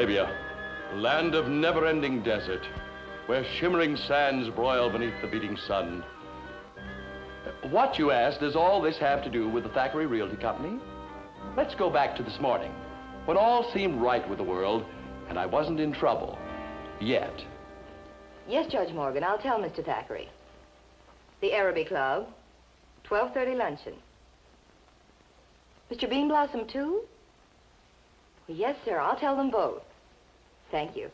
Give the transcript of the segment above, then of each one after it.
Arabia, land of never-ending desert, where shimmering sands broil beneath the beating sun. What, you ask, does all this have to do with the Thackeray Realty Company? Let's go back to this morning, when all seemed right with the world, and I wasn't in trouble. Yet. Yes, Judge Morgan, I'll tell Mr. Thackeray. The Arabian Club, 12:30 luncheon. Mr. Beanblossom, too? Yes, sir, I'll tell them both. Thank you.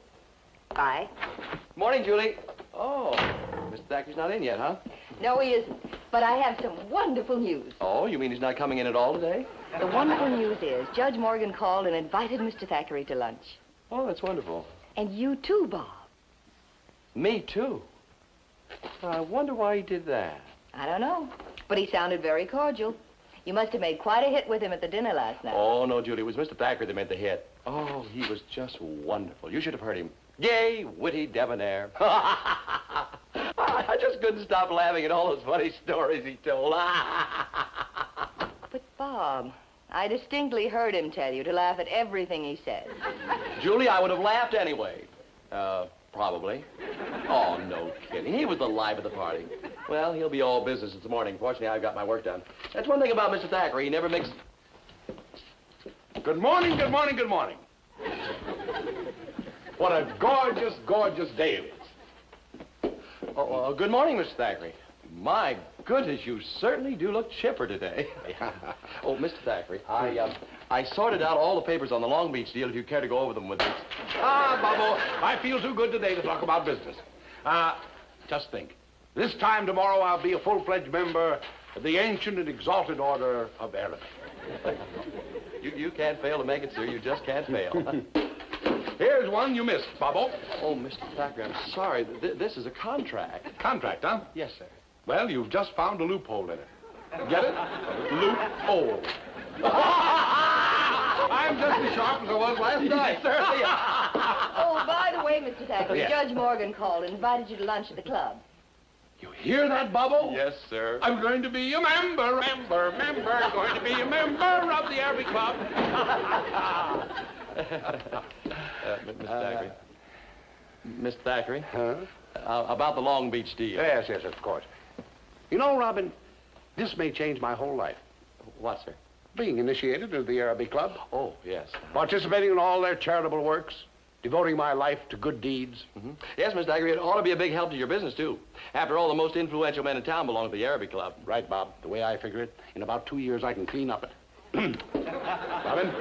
Bye. Morning, Julie. Oh, Mr. Thackeray's not in yet, huh? No, he isn't. But I have some wonderful news. Oh, you mean he's not coming in at all today? The wonderful news is Judge Morgan called and invited Mr. Thackeray to lunch. Oh, that's wonderful. And you too, Bob. Me too? I wonder why he did that. I don't know, but he sounded very cordial. You must have made quite a hit with him at the dinner last night. Oh, no, Julie, it was Mr. Thackeray that made the hit. Oh, he was just wonderful. You should have heard him. Gay, witty, debonair. I just couldn't stop laughing at all those funny stories he told. But, Bob, I distinctly heard him tell you to laugh at everything he said. Julie, I would have laughed anyway. Probably. Oh, no kidding. He was the life of the party. Well, he'll be all business this morning. Fortunately, I've got my work done. That's one thing about Mr. Thackeray. He never makes... Good morning, good morning, good morning. What a gorgeous, gorgeous day it is. Oh, good morning, Mr. Thackeray. My goodness, you certainly do look chipper today. Oh, Mr. Thackeray, I sorted out all the papers on the Long Beach deal, if you care to go over them with me. Bubbo, I feel too good today to talk about business. Just think. This time tomorrow, I'll be a full-fledged member of the ancient and exalted order of Arabian. You can't fail to make it, sir. You just can't fail. Here's one you missed, Bubbo. Oh, Mr. Thackeray, I'm sorry. This is a contract. Contract, huh? Yes, sir. Well, you've just found a loophole in it. Get it? Loophole. I'm just as sharp as I was last night. Oh, by the way, Mr. Thackeray, Yes. Judge Morgan called and invited you to lunch at the club. You hear that, Bubbo? Yes, sir. I'm going to be a member, going to be a member of the Arabian Club. Mr. Thackeray. Mr. Thackeray? Huh? About the Long Beach deal. Yes, yes, of course. You know, Robin, this may change my whole life. What, sir? Being initiated into the Arabian Club, Oh, yes. participating in all their charitable works, devoting my life to good deeds. Mm-hmm. Yes, Mr. Thackeray, it ought to be a big help to your business, too. After all, the most influential men in town belong to the Arabian Club. Right, Bob. The way I figure it, in about 2 years, I can clean up it. Robin,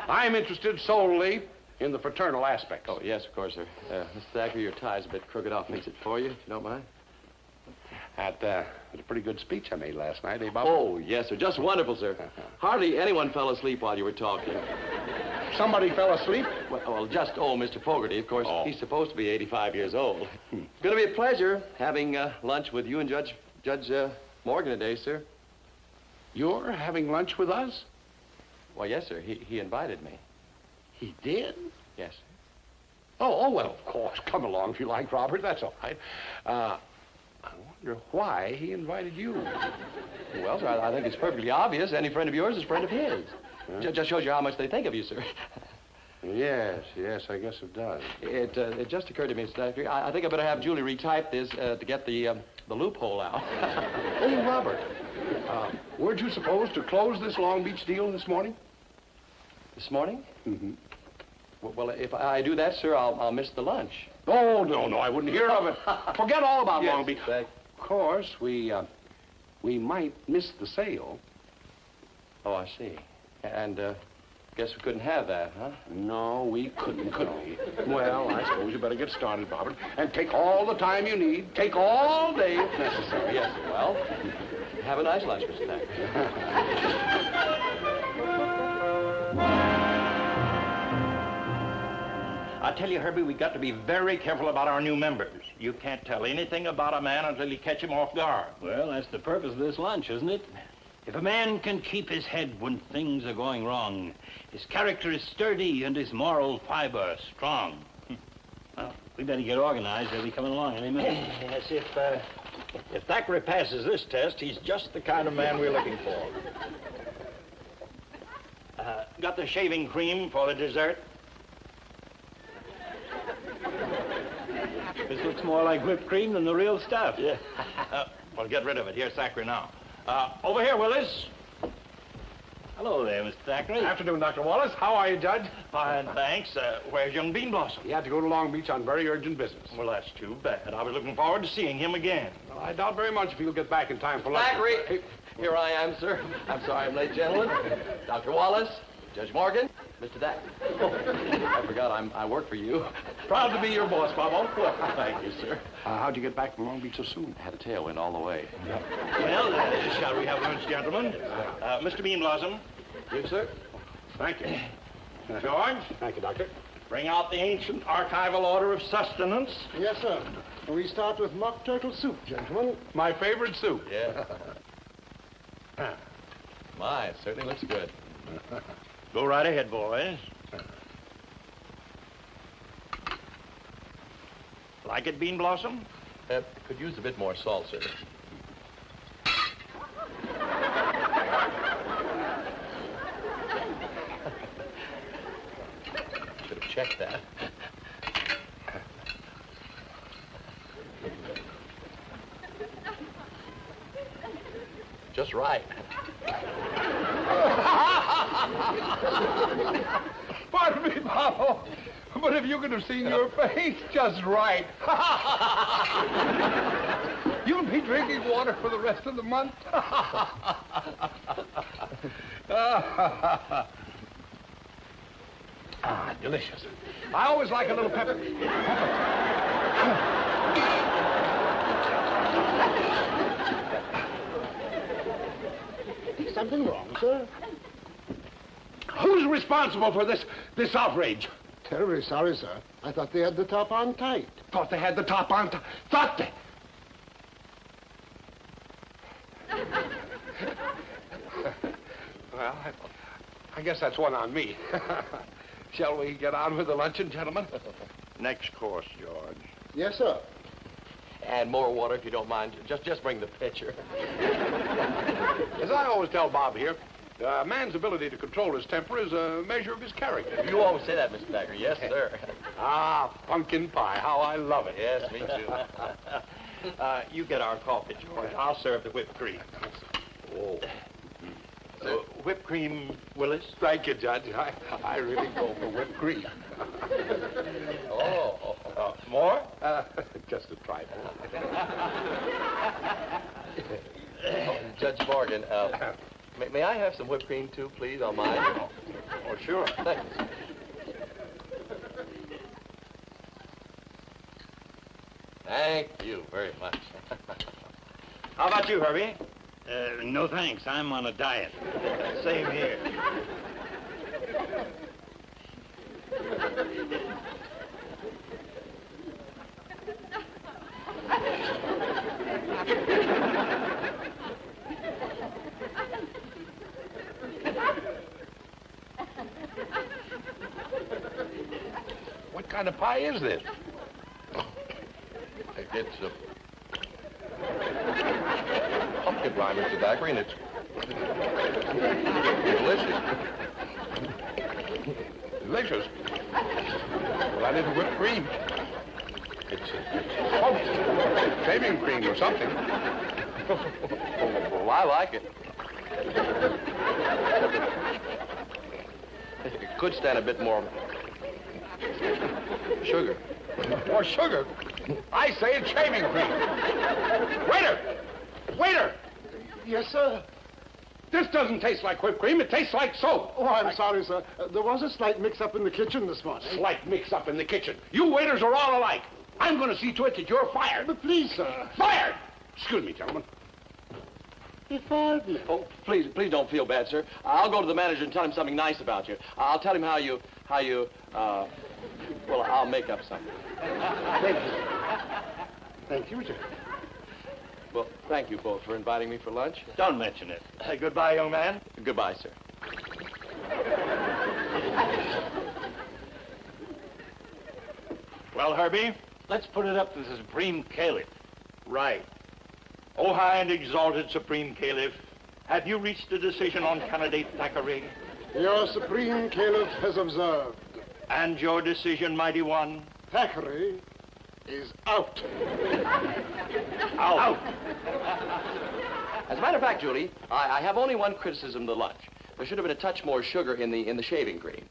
I'm interested solely in the fraternal aspects. Oh, yes, of course, sir. Mr. Thackeray, your tie's a bit crooked. I'll fix it for you, if you don't mind. That was a pretty good speech I made last night, eh, Bob? Oh, yes, sir. Just wonderful, sir. Hardly anyone fell asleep while you were talking. Somebody fell asleep? Well, just old Mr. Fogarty, of course. Oh. He's supposed to be 85 years old. It's going to be a pleasure having lunch with you and Judge Morgan today, sir. You're having lunch with us? Well, yes, sir. He invited me. He did? Yes, sir. Oh, well, of course. Come along if you like, Robert. That's all right. I wonder why he invited you. Well, sir, I think it's perfectly obvious. Any friend of yours is a friend of his. Just shows you how much they think of you, sir. Yes, I guess it does. It just occurred to me, Mr. Thackeray, I think I better have Julie retype this to get the loophole out. Oh, Robert, weren't you supposed to close this Long Beach deal this morning? This morning? Mm-hmm. Well, if I do that, sir, I'll miss the lunch. Oh, no, I wouldn't hear of it. Forget all about Yes, Long Beach. Of course, we might miss the sale. Oh, I see. And guess we couldn't have that, huh? No, we couldn't, could we? Well, I suppose you better get started, Robert, and take all the time you need. Take all day if necessary. Yes, sir. Well, have a nice lunch, Mr. Thackeray. I tell you, Herbie, we got to be very careful about our new members. You can't tell anything about a man until you catch him off guard. Well, that's the purpose of this lunch, isn't it? If a man can keep his head when things are going wrong, his character is sturdy and his moral fiber strong. Well, we better get organized. They'll be coming along any minute. Yes, if Thackeray passes this test, he's just the kind of man we're looking for. Got the shaving cream for the dessert? This looks more like whipped cream than the real stuff. Yeah. Well, get rid of it. Here's Thackeray now. Over here, Willis. Hello there, Mr. Thackeray. Afternoon, Dr. Wallace. How are you, Judge? Fine, thanks. Where's young Beanblossom? He had to go to Long Beach on very urgent business. Well, that's too bad. I was looking forward to seeing him again. Well, I doubt very much if he'll get back in time for lunch. Thackeray, here I am, sir. I'm sorry I'm late, gentlemen. Dr. Wallace, Judge Morgan, Mr. Thackeray. Oh, I forgot I work for you. Proud to be your boss, Bobo. Thank you, sir. How'd you get back from Long Beach so soon? I had a tailwind all the way. Well, shall we have lunch, gentlemen? Mr. Beanblossom. You, sir? Thank you. George, Thank you, Doctor. bring out the ancient archival order of sustenance. Yes, sir. We start with mock turtle soup, gentlemen. My favorite soup. Yeah. My, it certainly looks good. Go right ahead, boys. Like it, Beanblossom? Could use a bit more salt, sir. Should have checked that. Just right. Pardon me, Bobo, but if you could have seen your face, just right. You'll be drinking water for the rest of the month. Delicious. I always like a little pepper. Something wrong, sir? Who's responsible for this outrage? Terribly sorry, sir. I thought they had the top on tight. Thought they had the top on. Thought they. Well, I guess that's one on me. Shall we get on with the luncheon, gentlemen? Next course, George. Yes, sir. And more water, if you don't mind. Just bring the pitcher. As I always tell Bob here, a man's ability to control his temper is a measure of his character. You always say that, Mr. Thackeray. Yes, sir. Ah, pumpkin pie. How I love it. Yes, me too. You get our coffee, George. I'll serve the whipped cream. Oh. Whipped cream, Willis? Thank you, Judge. I really go for whipped cream. More? Just a trifle. Judge Morgan, may I have some whipped cream, too, please, on mine? Oh, sure. Thank you. Thank you very much. How about you, Herbie? No thanks. I'm on a diet. Same here. What kind of pie is this? It's a pumpkin pie, Mr. Thackeray, and it's delicious. Delicious. Well, that isn't whipped cream. It's shaving cream or something. Well, I like it. It could stand a bit more sugar. More sugar? I say it's shaving cream. Waiter! Waiter! Yes, sir. This doesn't taste like whipped cream. It tastes like soap. Oh, I'm sorry, sir. There was a slight mix-up in the kitchen this morning. Slight mix-up in the kitchen. You waiters are all alike. I'm going to see to it that you're fired. But please, sir. Fired! Excuse me, gentlemen. He fired me. Oh, please don't feel bad, sir. I'll go to the manager and tell him something nice about you. I'll tell him how you, well, I'll make up something. Thank you. Thank you, sir. Well, thank you both for inviting me for lunch. Don't mention it. Goodbye, young man. Goodbye, sir. Well, Herbie? Let's put it up to the Supreme Caliph. Right. O high and exalted Supreme Caliph, have you reached a decision on candidate Thackeray? Your Supreme Caliph has observed. And your decision, mighty one? Thackeray is out. Out. As a matter of fact, Julie, I have only one criticism of the lunch. There should have been a touch more sugar in the shaving cream.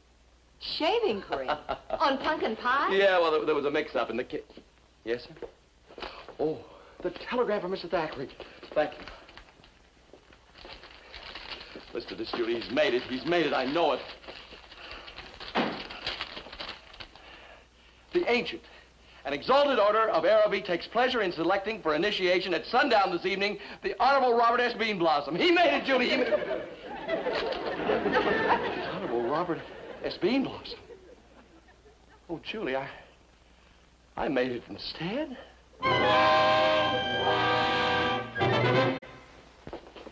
Shaving cream? On pumpkin pie? Yeah, well, there was a mix-up in the Yes, sir? Oh, the telegram from Mr. Thackeray. Thank you. Listen to this, Julie. He's made it. He's made it. I know it. The ancient, an exalted order of Araby takes pleasure in selecting for initiation at sundown this evening the Honorable Robert S. Beanblossom. He made it, Julie. He made it. Honorable Robert S. Beanblossom. Oh, Julie, I made it instead.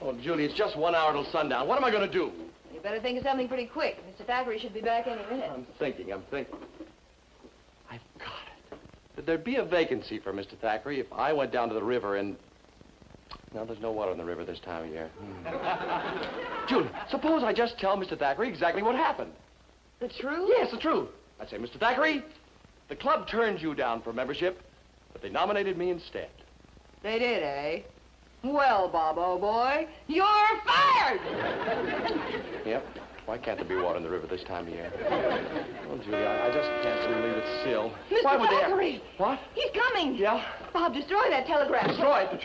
Oh, Julie, it's just 1 hour till sundown. What am I going to do? You better think of something pretty quick. Mr. Thackeray should be back any minute. I'm thinking. I've got it. There'd be a vacancy for Mr. Thackeray if I went down to the river and... No, there's no water in the river this time of year. Julie, suppose I just tell Mr. Thackeray exactly what happened. The truth? Yes, the truth. I'd say, Mr. Thackeray, the club turned you down for membership, but they nominated me instead. They did, eh? Well, Bob, old boy, you're fired! Yep. Why can't there be water in the river this time of year? Well, Julie, I just can't believe it still. Why Mr. would Thackeray! they... What? He's coming! Yeah? Bob, destroy that telegram. Destroy it.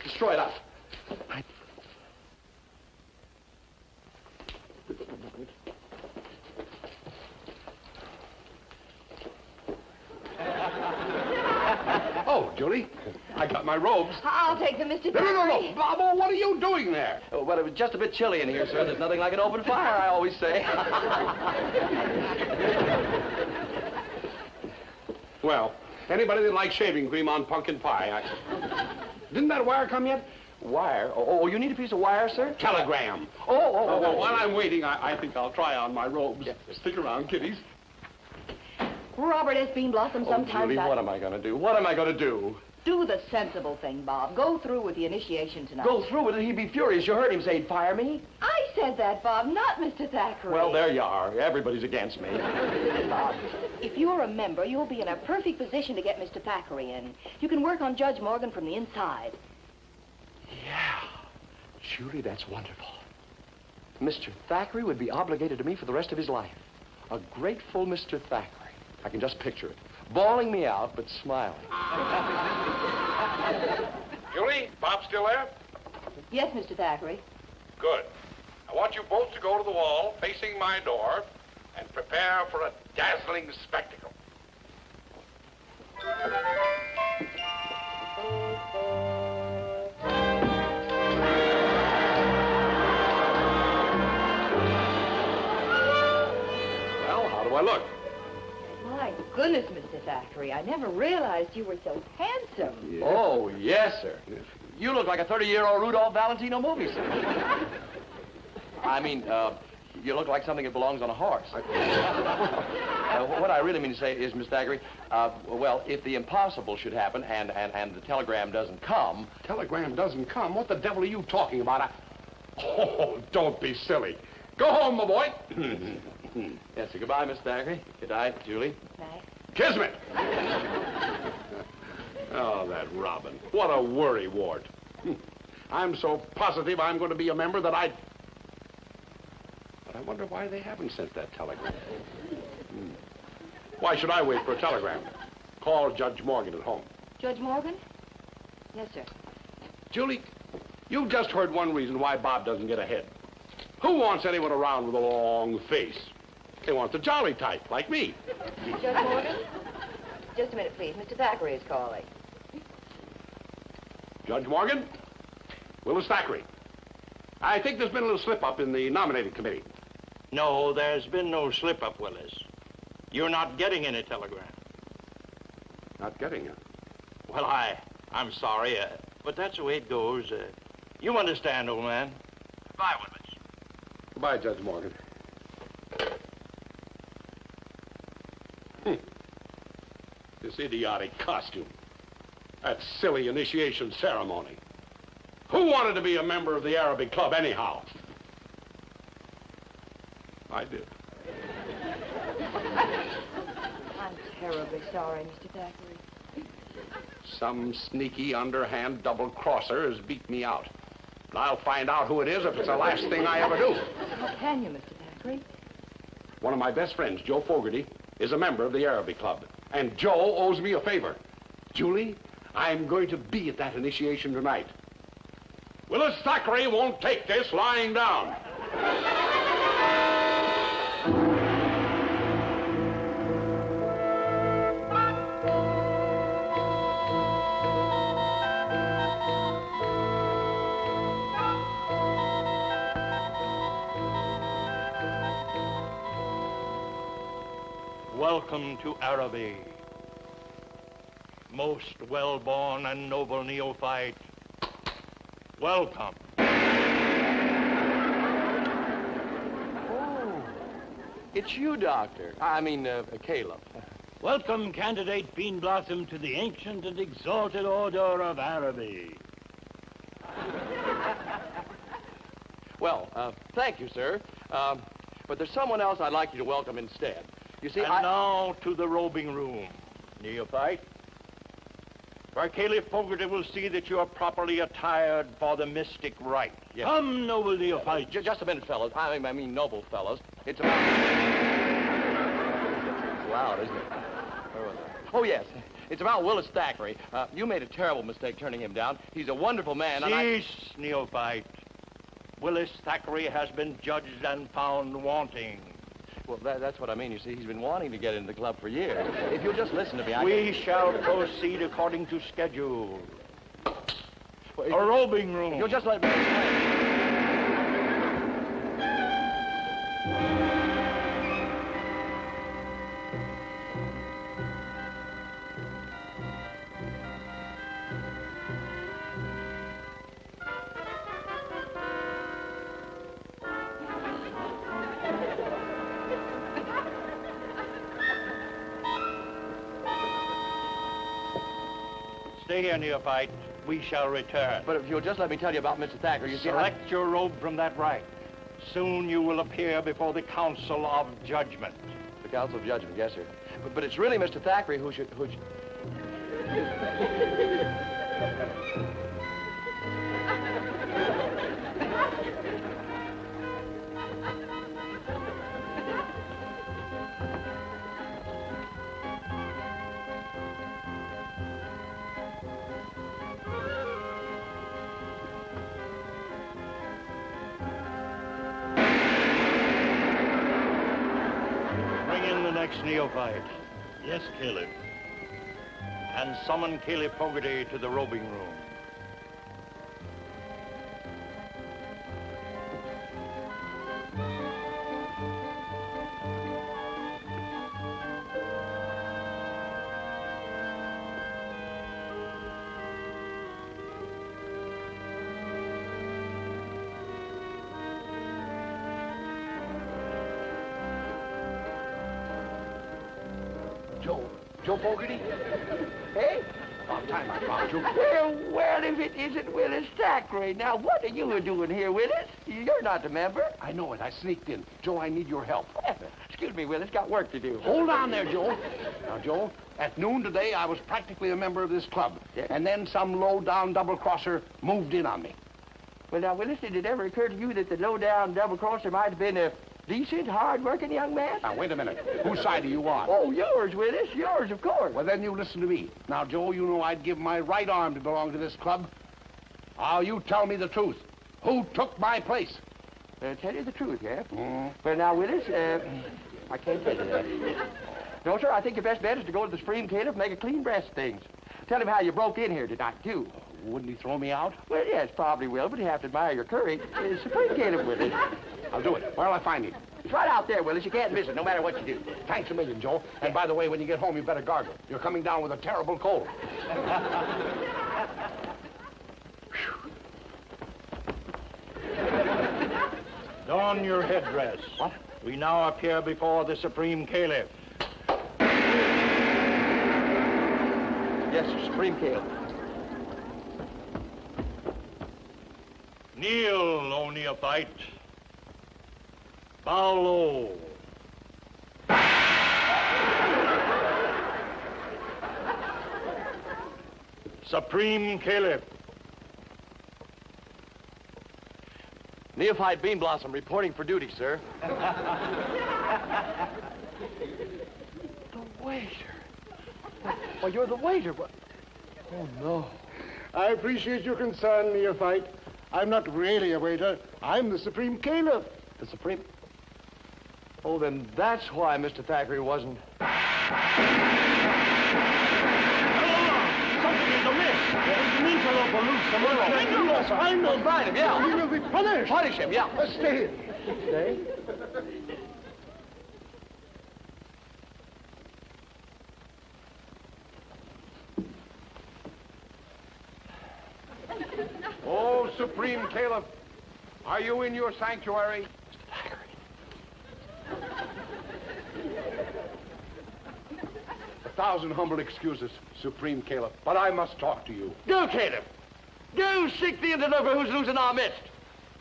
Destroy it. Oh, Julie, I got my robes. I'll take them, Mr. Thackeray. No, Bobo, what are you doing there? Oh, well, it was just a bit chilly in here, sir. There's nothing like an open fire, I always say. Well, anybody that likes shaving cream on pumpkin pie, Didn't that wire come yet? Wire? Oh, you need a piece of wire, sir? Telegram. Well, while I'm waiting, I think I'll try on my robes. Yeah. Stick around, kiddies. Robert S. Beanblossom, sometimes Julie, what am I going to do? What am I going to do? Do the sensible thing, Bob. Go through with the initiation tonight. Go through with it? He'd be furious. You heard him say he'd fire me? I said that, Bob, not Mr. Thackeray. Well, there you are. Everybody's against me. Listen, Bob, if you're a member, you'll be in a perfect position to get Mr. Thackeray in. You can work on Judge Morgan from the inside. Yeah. Julie, that's wonderful. Mr. Thackeray would be obligated to me for the rest of his life. A grateful Mr. Thackeray. I can just picture it. Bawling me out, but smiling. Julie, Bob still there? Yes, Mr. Thackeray. Good. I want you both to go to the wall facing my door and prepare for a dazzling spectacle. Well, how do I look? My goodness, Mr. Thackeray, I never realized you were so handsome. Yeah. Oh, yes, sir. You look like a 30-year-old Rudolph Valentino movie, sir. I mean, you look like something that belongs on a horse. What I really mean to say is, Miss Thackeray, well, if the impossible should happen and the telegram doesn't come... Telegram doesn't come? What the devil are you talking about? Oh, don't be silly. Go home, my boy. Yes, sir. Goodbye, Miss Thackeray. Good night, Julie. Night. Kismet. Oh, that Robin. What a worrywart. I'm so positive I'm going to be a member that But I wonder why they haven't sent that telegram. Why should I wait for a telegram? Call Judge Morgan at home. Judge Morgan? Yes, sir. Julie, you've just heard one reason why Bob doesn't get ahead. Who wants anyone around with a long face? They want the jolly type, like me. Judge Morgan? Just a minute, please. Mr. Thackeray is calling. Judge Morgan? Willis Thackeray. I think there's been a little slip-up in the nominating committee. No, there's been no slip-up, Willis. You're not getting any telegram. Not getting it. Well, I'm sorry, but that's the way it goes. You understand, old man. Goodbye, Willis. Goodbye, Judge Morgan. This idiotic costume. That silly initiation ceremony. Who wanted to be a member of the Arabic Club anyhow? I did. I'm terribly sorry, Mr. Thackeray. Some sneaky, underhand double-crosser has beat me out. And I'll find out who it is if it's the last thing I ever do. How can you, Mr. Thackeray? One of my best friends, Joe Fogarty, is a member of the Arabian Club. And Joe owes me a favor. Julie, I'm going to be at that initiation tonight. Willis Thackeray won't take this lying down. Welcome to Araby, most well-born and noble neophyte. Welcome. Oh, it's you, Doctor. I mean, Caleb. Welcome, candidate Beanblossom, to the ancient and exalted order of Araby. Well, thank you, sir. But there's someone else I'd like you to welcome instead. You see, And now to the robing room, neophyte. For Caleb Fogarty will see that you are properly attired for the mystic rite. Yes. Come, noble neophyte. Just a minute, fellows. I mean, noble fellows. It's about... It's loud, isn't it? Where was I? Oh, yes. It's about Willis Thackeray. You made a terrible mistake turning him down. He's a wonderful man, and Cease, neophyte. Willis Thackeray has been judged and found wanting. Well, that's what I mean. You see, he's been wanting to get into the club for years. If you'll just listen to me, We shall proceed according to schedule. Well, A robing room. You'll just let me explain. Stay here, neophyte. We shall return. But if you'll just let me tell you about Mr. Thacker, you see... Select your robe from that rite. Soon you will appear before the Council of Judgment. The Council of Judgment, yes, sir. But it's really Mr. Thackeray who should... Bring in the next neophyte. Yes, Caleb. And summon Caleb Fogarty to the robing room. Joe Fogarty? Hey? About time I found you. Well, if it isn't Willis Thackeray. Now, what are you doing here, Willis? You're not a member. I know it. I sneaked in. Joe, I need your help. Excuse me, Willis. Got work to do. Hold on there, Joe. Now, Joe, at noon today, I was practically a member of this club. Yeah. And then some low-down double-crosser moved in on me. Well, now, Willis, did it ever occur to you that the low-down double-crosser might have been a decent, hard-working young man? Now, wait a minute. Whose side are you on? Oh, yours, Willis. Yours, of course. Well, then you listen to me. Now, Joe, you know I'd give my right arm to belong to this club. Now, you tell me the truth. Who took my place? Tell you the truth, yeah? Well, now, Willis, I can't tell you that. No, sir, I think your best bet is to go to the Supreme Caleb and make a clean breast of things. Tell him how you broke in here tonight, too. Wouldn't he throw me out? Well, yes, probably will, but you have to admire your courage. Supreme Caleb, Willis. I'll do it. Where'll I find him? It's right out there, Willis. You can't miss it, no matter what you do. Thanks a million, Joe. And by the way, when you get home, you better gargle. You're coming down with a terrible cold. Don your headdress. What? We now appear before the Supreme Caliph. Yes, sir, Supreme Caleb. Kneel, O neophyte. Bow low. Supreme Caliph. Neophyte Beanblossom reporting for duty, sir. The waiter. Oh, you're the waiter. What? Oh, no. I appreciate your concern, Neophyte. I'm not really a waiter. I'm the Supreme Caliph. The Supreme... Oh, then that's why Mr. Thackeray wasn't... Something is amiss. There's an interloper loose somewhere. Yes, I know. Find him, yeah. He will be punished. Punish him, yeah. Stay. Stay? Oh, Supreme Caliph, are you in your sanctuary? A thousand humble excuses, Supreme Caliph, but I must talk to you. Go, Caleb. Go seek the interloper who's loose in our midst.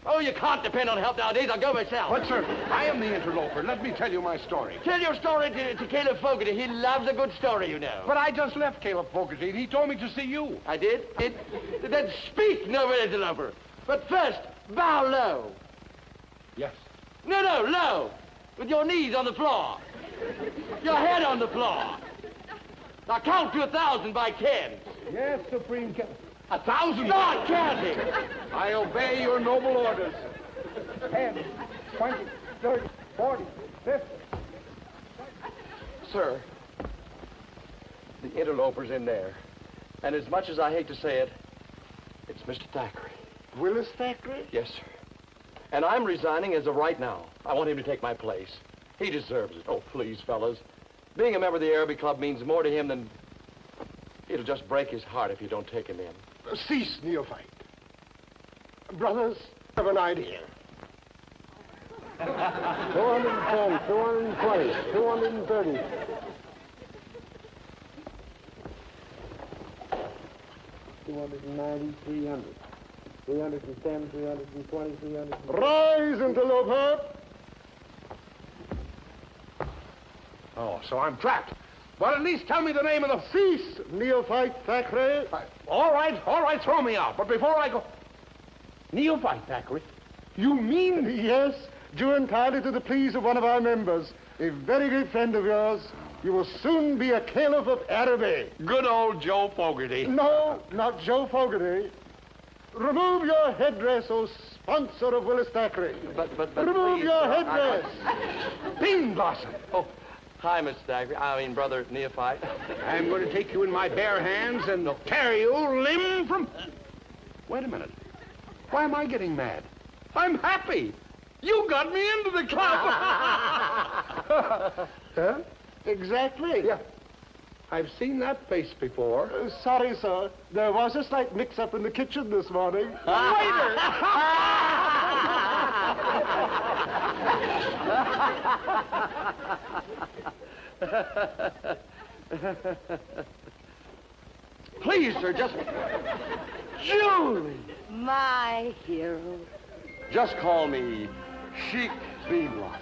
Oh, you can't depend on help nowadays. I'll go myself. But, sir, I am the interloper. Let me tell you my story. Tell your story to Caleb Fogarty. He loves a good story, you know. But I just left Caleb Fogarty, and he told me to see you. I did? Then speak, noble interloper. But first, bow low. Yes. No, low. With your knees on the floor. Your head on the floor. Now count to 1,000 by 10. Yes, Supreme Caliph. 1,000? Start counting. I obey your noble orders. 10, 20, 30, 40, 50. Sir, the interloper's in there. And as much as I hate to say it, it's Mr. Thackeray. Willis Thackeray? Yes, sir. And I'm resigning as of right now. I want him to take my place. He deserves it. Oh, please, fellas. Being a member of the Arabian Club means more to him than... It'll just break his heart if you don't take him in. Cease, Neophyte. Brothers, I have an idea. 210, 220, 230. 290, 300. 310, 320, 300. Rise, interloper! Oh, so I'm trapped. But at least tell me the name of the... Cease, Neophyte Thackeray. All right, throw me out. But before I go... Neophyte Thackeray? You mean... Yes, due entirely to the pleas of one of our members, a very great friend of yours. You will soon be a Caliph of Araby. Good old Joe Fogarty. No, not Joe Fogarty. Remove your headdress, O sponsor of Willis Thackeray. But Remove please, your sir, headdress. Beanblossom. Oh, hi, Mr. Thackeray. I mean, Brother Neophyte. I'm going to take you in my bare hands and tear you limb from... Wait a minute. Why am I getting mad? I'm happy. You got me into the club. Huh? Exactly. Yeah. I've seen that face before. Sorry, sir. There was a slight mix-up in the kitchen this morning. Waiter! Please, sir, just... Julie! My hero. Just call me Chic Beanblossom.